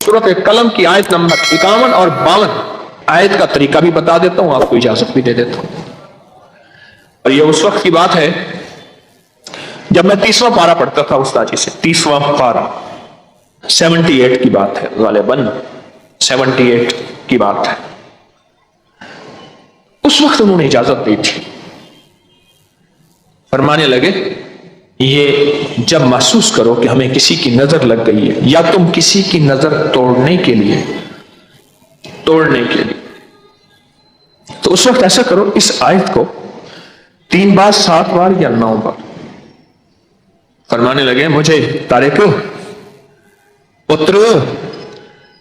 सूरत कलम की आयत नंबर 51 और 52 आयत का तरीका भी बता देता हूं, आपको इजाजत भी दे देता हूं। और ये उस वक्त की बात है जब मैं 30वां पारा पढ़ता था उस्ताद जी से। 30वां पारा 78 की बात है, गालिबन 78 की बात है। उस वक्त उन्होंने इजाजत दी थी। फरमाने लगे, ये जब महसूस करो कि हमें किसी की नजर लग गई है या तुम किसी की नजर तोड़ने के लिए तो उस वक्त ऐसा करो, इस आयत को 3 बार 7 बार या 9 बार। फरमाने लगे, मुझे तारिक पुत्र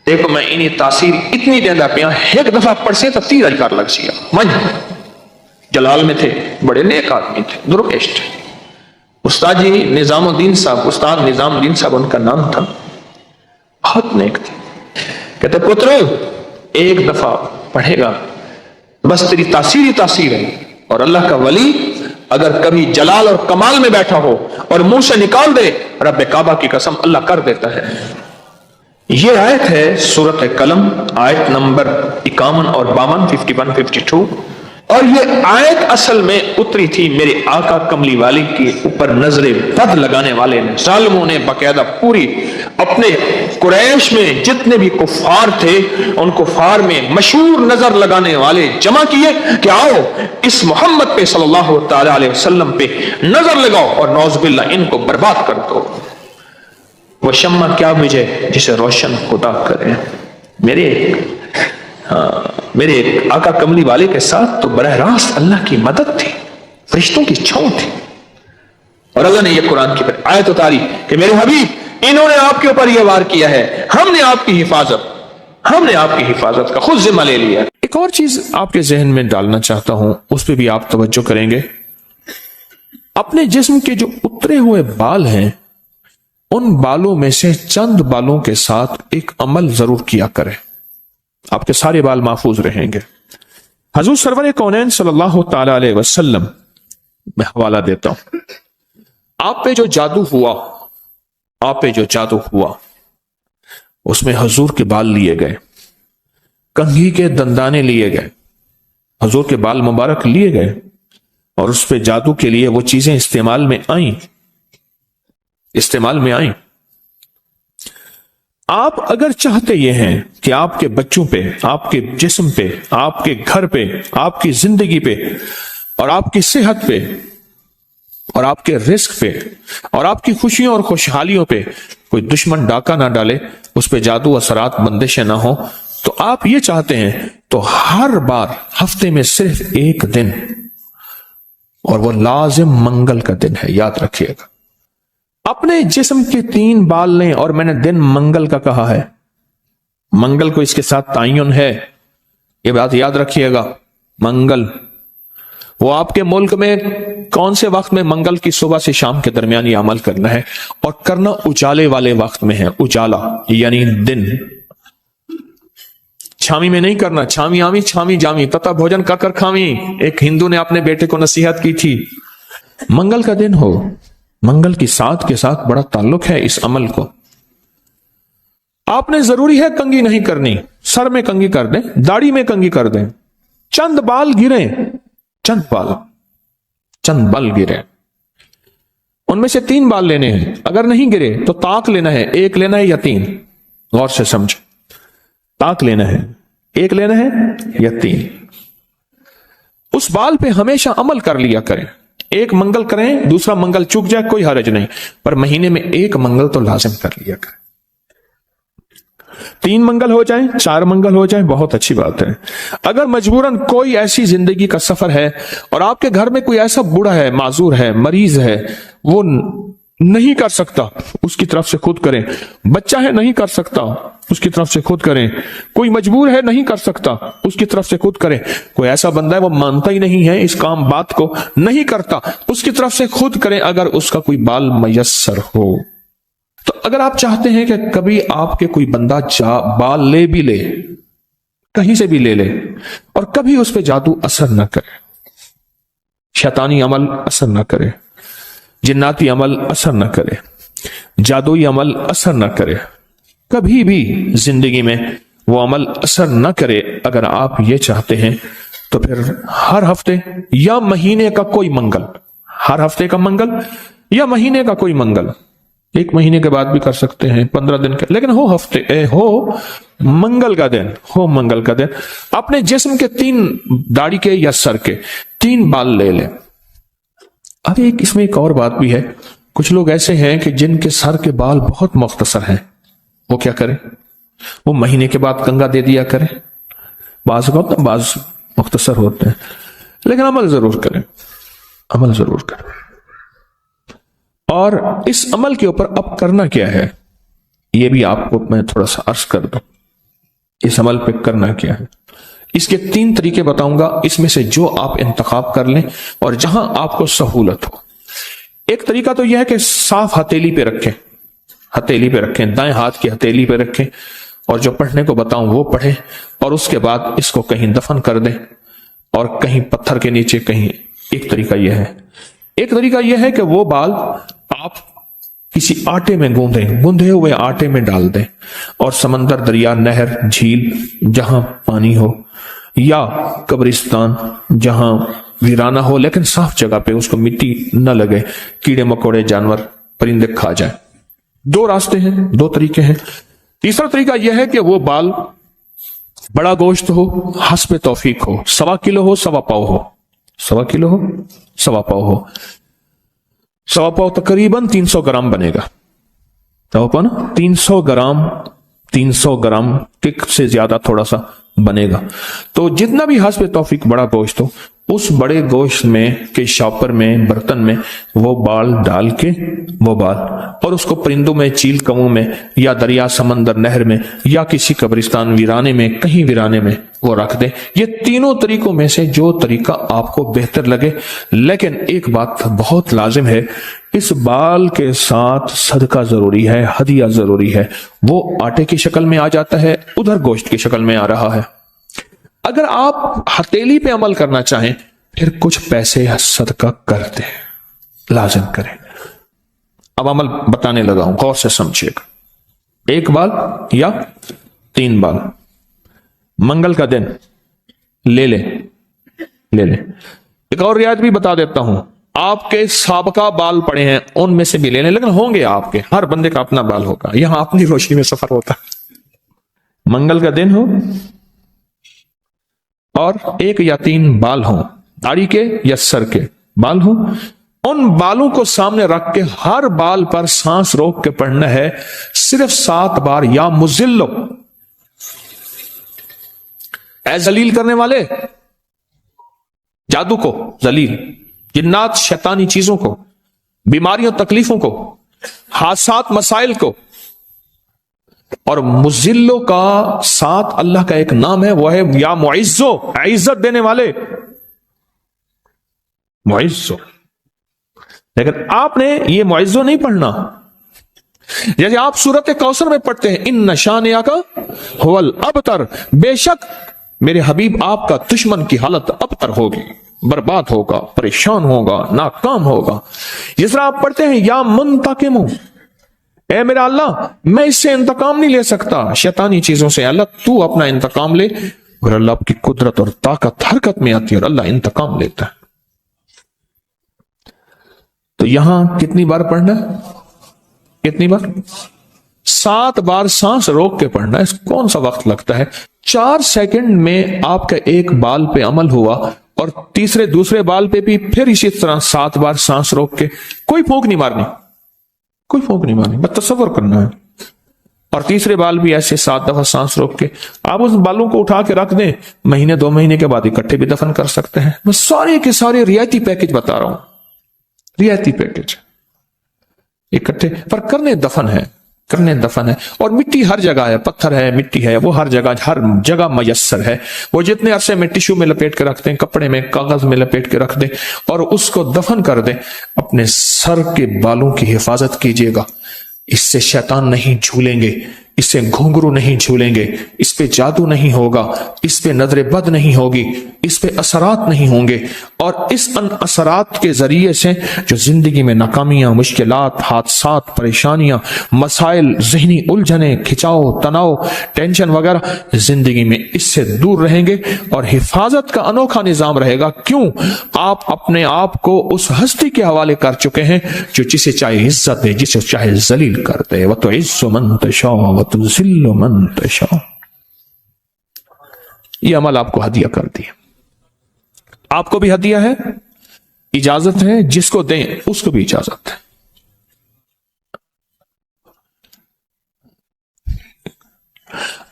देखो मैं इन्हीं तासीर इतनी देंदा पिया, एक दफा पढ़ से तो 30 अधिकार लग सिया। मन जलाल में थे, बड़े नेक आदमी थे, दुरुकेश थे। उस्ताद जी निजामुद्दीन साहब, उस्ताद निजामुद्दीन साहब उनका नाम था, बहुत नेक थे। कहते पुत्र एक दफा पढ़ेगा बस तेरी तासीर ही तासीर है। और अल्लाह का वली अगर कभी जलाल और कमाल में बैठा हो और मुंह से निकाल दे, रब काबा की कसम अल्लाह कर देता है। यह आयत है सूरत कलम, आयत नंबर 51 और 52, 51, 52। और ये आयत असल में उतरी थी मेरे आका कमली वाले के ऊपर नजरे बद लगाने वाले ने, जालिमों ने बकायदा पूरी अपने कुरैश में जितने भी कुफार थे उन कुफार में मशहूर नजर लगाने वाले जमा किए कि आओ इस मोहम्मद पे सल्लल्लाहु अलैहि वसल्लम पे नजर लगाओ और नौज़ुबिल्ला इनको बर्बाद कर दो। वो शम्मा क्या विजय जिसे रोशन खुदा करे। मेरे आका कमली वाले के साथ तो बरह रास्त अल्लाह की मदद थी, फरिश्तों की छांव थी। और अल्लाह ने यह कुरान की आयत उतारी कि मेरे हबीब इन्होंने आपके ऊपर यह वार किया है, हमने आपकी हिफाजत का खुद जिम्मा ले लिया। एक और चीज आपके जहन में डालना चाहता हूं, उस पर भी आप तवज्जो करेंगे। अपने जिस्म के जो उतरे हुए बाल हैं उन बालों में से चंद बालों के साथ एक अमल जरूर किया करें, आपके सारे बाल महफूज रहेंगे। हजूर सरवर कौनैन सल्लल्लाहु ताला अलैहि वसल्लम, मैं हवाला देता हूं, आप पे जो जादू हुआ उसमें हजूर के बाल लिए गए, कंघी के दंदाने लिए गए, हजूर के बाल मुबारक लिए गए और उस पे जादू के लिए वो चीजें इस्तेमाल में आई। आप अगर चाहते ये हैं कि आपके बच्चों पे, आपके जिस्म पे, आपके घर पे, आपकी जिंदगी पे और आपकी सेहत पे और आपके रिस्क पे और आपकी खुशियों और खुशहालियों पे कोई दुश्मन डाका ना डाले, उस पे जादू असरात बंदिशें ना हो, तो आप ये चाहते हैं तो हर बार हफ्ते में सिर्फ एक दिन, और वो लाजिम मंगल का दिन है, याद रखिएगा। अपने जिस्म के 3 बाल लें, और मैंने दिन मंगल का कहा है, मंगल को इसके साथ तायन है, ये बात याद रखिएगा। मंगल वो आपके मुल्क में कौन से वक्त में, मंगल की सुबह से शाम के दरमियान ये अमल करना है, और करना उजाले वाले वक्त में है। उजाला यानी दिन, छामी में नहीं करना, छामी आमी छामी जामी तथा भोजन कर कर खामी, एक हिंदू ने अपने बेटे को नसीहत की थी। मंगल का दिन हो, मंगल की साथ के साथ बड़ा ताल्लुक है इस अमल को। आपने जरूरी है कंघी नहीं करनी, सर में कंघी कर दें, दाढ़ी में कंघी कर दें, चंद बाल गिरे, चंद बाल गिरे, उनमें से 3 बाल लेने हैं। अगर नहीं गिरे तो ताक लेना है, 1 लेना है या 3, गौर से समझ, ताक लेना है, 1 लेना है या 3। उस बाल पे हमेशा अमल कर लिया करें। एक मंगल करें, दूसरा मंगल चूक जाए कोई हरज नहीं, पर महीने में 1 मंगल तो लाजिम कर लिया करें। 3 मंगल हो जाए, 4 मंगल हो जाए, बहुत अच्छी बात है। अगर मजबूरन कोई ऐसी जिंदगी का सफर है और आपके घर में कोई ऐसा बूढ़ा है, माजूर है, मरीज है, वो नहीं कर सकता, उसकी तरफ से खुद करें। बच्चा है नहीं कर सकता, उसकी तरफ से खुद करें। कोई मजबूर है नहीं कर सकता, उसकी तरफ से खुद करें। कोई ऐसा बंदा है वो मानता ही नहीं है इस काम बात को, नहीं करता, उसकी तरफ से खुद करें अगर उसका कोई बाल मयस्सर हो। तो अगर आप चाहते हैं कि कभी आपके कोई बंदा बाल ले भी ले, कहीं से भी ले ले, और कभी उस पर जादू असर न करे, शैतानी अमल असर न करे, जिन्नाती अमल असर न करे, जादुई अमल असर न करे, کبھی بھی زندگی میں وہ عمل اثر نہ کرے، اگر آپ یہ چاہتے ہیں تو پھر ہر ہفتے یا مہینے کا کوئی منگل، ہر ہفتے کا منگل یا مہینے کا کوئی منگل، 1 مہینے کے بعد بھی کر سکتے ہیں، 15 دن کے، لیکن ہو منگل کا دن، ہو منگل کا دن اپنے جسم کے 3 داڑھی کے یا سر کے 3 بال لے لیں۔ اب اس میں ایک اور بات بھی ہے، کچھ لوگ ایسے ہیں کہ جن کے سر کے بال بہت مختصر ہیں، وہ کیا کریں؟ وہ مہینے کے بعد کنگا دے دیا کریں، بعض مختصر ہوتے ہیں، لیکن عمل ضرور کریں، عمل ضرور کریں۔ اور اس عمل کے اوپر اب کرنا کیا ہے، یہ بھی آپ کو میں تھوڑا سا عرض کر دوں، اس عمل پہ کرنا کیا ہے۔ اس کے 3 طریقے بتاؤں گا، اس میں سے جو آپ انتخاب کر لیں اور جہاں آپ کو سہولت ہو۔ ایک طریقہ تو یہ ہے کہ صاف ہتھیلی پہ رکھیں، ہتھیلی پہ رکھیں، دائیں ہاتھ کی ہتھیلی پہ رکھیں، اور جو پڑھنے کو بتاؤں وہ پڑھیں، اور اس کے بعد اس کو کہیں دفن کر دیں، اور کہیں پتھر کے نیچے کہیں۔ ایک طریقہ یہ ہے۔ ایک طریقہ یہ ہے کہ وہ بال آپ کسی آٹے میں گوندھے ہوئے آٹے میں ڈال دیں، اور سمندر، دریا، نہر، جھیل، جہاں پانی ہو، یا قبرستان جہاں ویرانہ ہو لیکن صاف جگہ پہ، اس کو مٹی نہ لگے، کیڑے مکوڑے، جانور، پرندے کھا جائیں۔ 2 راستے ہیں، 2 طریقے ہیں۔ تیسرا طریقہ یہ ہے کہ وہ بال بڑا گوشت ہو، حسب توفیق ہو، 1.25 کلو ہو، 1.25 پاؤ ہو، 1.25 کلو ہو، 1.25 پاؤ ہو، 1.25 پاؤ تقریباً 300 گرام بنے گا، 300 گرام ٹک سے زیادہ تھوڑا سا بنے گا۔ تو جتنا بھی حسب توفیق بڑا گوشت ہو، اس بڑے گوشت میں کے شاپر میں، برتن میں وہ بال ڈال کے، وہ بال، اور اس کو پرندوں میں، چیل کموں میں، یا دریا، سمندر، نہر میں، یا کسی قبرستان ویرانے میں، کہیں ویرانے میں وہ رکھ دیں۔ یہ تینوں طریقوں میں سے جو طریقہ آپ کو بہتر لگے، لیکن ایک بات بہت لازم ہے، اس بال کے ساتھ صدقہ ضروری ہے، ہدیہ ضروری ہے۔ وہ آٹے کی شکل میں آ جاتا ہے، ادھر گوشت کی شکل میں آ رہا ہے۔ اگر آپ ہتھیلی پہ عمل کرنا چاہیں، پھر کچھ پیسے صدقہ کر دیں، لازم کریں۔ اب عمل بتانے لگا ہوں، غور سے سمجھیے گا۔ 1 بال یا 3 بال منگل کا دن لے لیں۔ ایک اور رعایت بھی بتا دیتا ہوں، آپ کے سابقہ بال پڑے ہیں ان میں سے بھی لے لیں، لیکن ہوں گے آپ کے، ہر بندے کا اپنا بال ہوگا، یہاں اپنی روشنی میں سفر ہوتا ہے۔ منگل کا دن ہو اور 1 یا 3 بال ہوں، داڑھی کے یا سر کے بال ہوں، ان بالوں کو سامنے رکھ کے ہر بال پر سانس روک کے پڑھنا ہے، صرف 7 بار، یا مزلو، اے ذلیل کرنے والے، جادو کو ذلیل، جنات شیطانی چیزوں کو، بیماریوں تکلیفوں کو، حادثات مسائل کو، اور مزلو کا 7 اللہ کا ایک نام ہے، وہ ہے یا معزو، عزت دینے والے، معزو۔ لیکن آپ نے یہ معزو نہیں پڑھنا، جیسے آپ سورت کوثر میں پڑھتے ہیں، ان شانئک ھو الابتر، بے شک میرے حبیب آپ کا دشمن کی حالت ابتر ہوگی، برباد ہوگا، پریشان ہوگا، ناکام ہوگا۔ جس طرح آپ پڑھتے ہیں یا منتقم، اے میرا اللہ میں اس سے انتقام نہیں لے سکتا، شیطانی چیزوں سے، اللہ تو اپنا انتقام لے، اور اللہ آپ کی قدرت اور طاقت حرکت میں آتی ہے اور اللہ انتقام لیتا ہے۔ تو یہاں کتنی بار پڑھنا ہے؟ کتنی بار؟ 7 بار سانس روک کے پڑھنا ہے۔ کون سا وقت لگتا ہے؟ 4 سیکنڈ میں آپ کا ایک بال پہ عمل ہوا، اور دوسرے بال پہ بھی پھر اسی طرح 7 بار سانس روک کے، کوئی پھونک نہیں مارنی، کوئی پھونک نہیں مارنی، بس تصور کرنا ہے۔ اور تیسرے بال بھی ایسے 7 دفعہ سانس روک کے، آپ اس بالوں کو اٹھا کے رکھ دیں، مہینے 2 مہینے کے بعد اکٹھے بھی دفن کر سکتے ہیں۔ میں سارے کے سارے رعایتی پیکج بتا رہا ہوں، رعایتی پیکج اکٹھے، پر کرنے دفن ہے، کرنے دفن ہے۔ اور مٹی ہر جگہ ہے، پتھر ہے، مٹی ہے، وہ ہر جگہ میسر ہے۔ وہ جتنے عرصے میں ٹیشو میں لپیٹ کے رکھ دیں، کپڑے میں، کاغذ میں لپیٹ کے رکھ دیں، اور اس کو دفن کر دیں۔ اپنے سر کے بالوں کی حفاظت کیجیے گا، اس سے شیطان نہیں جھولیں گے، इससे घुंघरू नहीं झूलेंगे, इस पे जादू नहीं होगा, इस पे नजर बद नहीं होगी, इस पे असरात नहीं होंगे, और इस असरात के जरिए से जो जिंदगी में नाकामियां, मुश्किलात, हादसात, परेशानियां, मसाइल, जहनी उलझने, खिंचाव, तनाव, टेंशन वगैरह, जिंदगी में इससे दूर रहेंगे और हिफाजत का अनोखा निजाम रहेगा। क्यों? आप अपने आप को उस हस्ती के हवाले कर चुके हैं जो जिसे चाहे इज्जत दे, जिसे चाहे जलील कर दे। व तो इज्जु मन तशा व तुज़िल्लु मन तशा। ये अमल आपको हदिया कर दिया, आपको भी हदिया है, इजाजत है, जिसको दें उसको भी इजाजत है।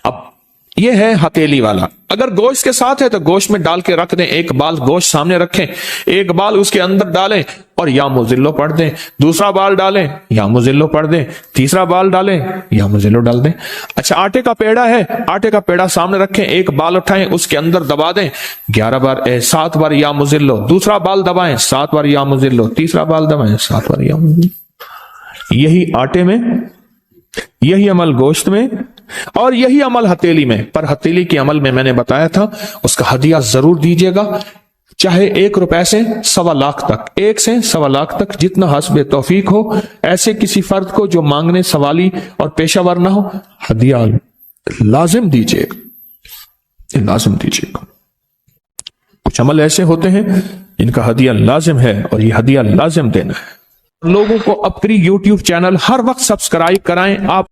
अब यह है हथेली वाला। अगर गोश्त के साथ है तो गोश्त में डाल के रख दें, एक बाल गोश्त सामने रखें, एक बाल उसके अंदर डालें और या मुजिल्लो पढ़ दें, दूसरा बाल डालें या मुजिल्लो पढ़ दें, तीसरा बाल डालें या मुजिल्लो डाल दें। अच्छा, आटे का पेड़ा है, आटे का पेड़ा सामने रखें, एक बाल उठाएं, उसके अंदर दबा दें 7 बार या मुजिल्लो, दूसरा बाल दबाएं 7 बार या मुजिल्लो, तीसरा बाल दबाएं 7 बार या मुजिल्लो। यही आटे में, यही अमल गोश्त में और यही अमल हथेली में। पर हथेली के अमल में मैंने बताया था उसका हदिया जरूर दीजिएगा, चाहे 1 रुपए से 1.25 लाख तक, 1 से 1.25 लाख तक, जितना हस्बे तौफीक हो। ऐसे किसी फर्द को जो मांगने सवाली और पेशावर ना हो, हदिया लाजिम दीजिएगा, लाजिम दीजिएगा। कुछ अमल ऐसे होते हैं जिनका हदिया लाजिम है और ये हदिया लाजिम देना है। लोगों को अपनी YouTube चैनल हर वक्त सब्सक्राइब कराएं। आप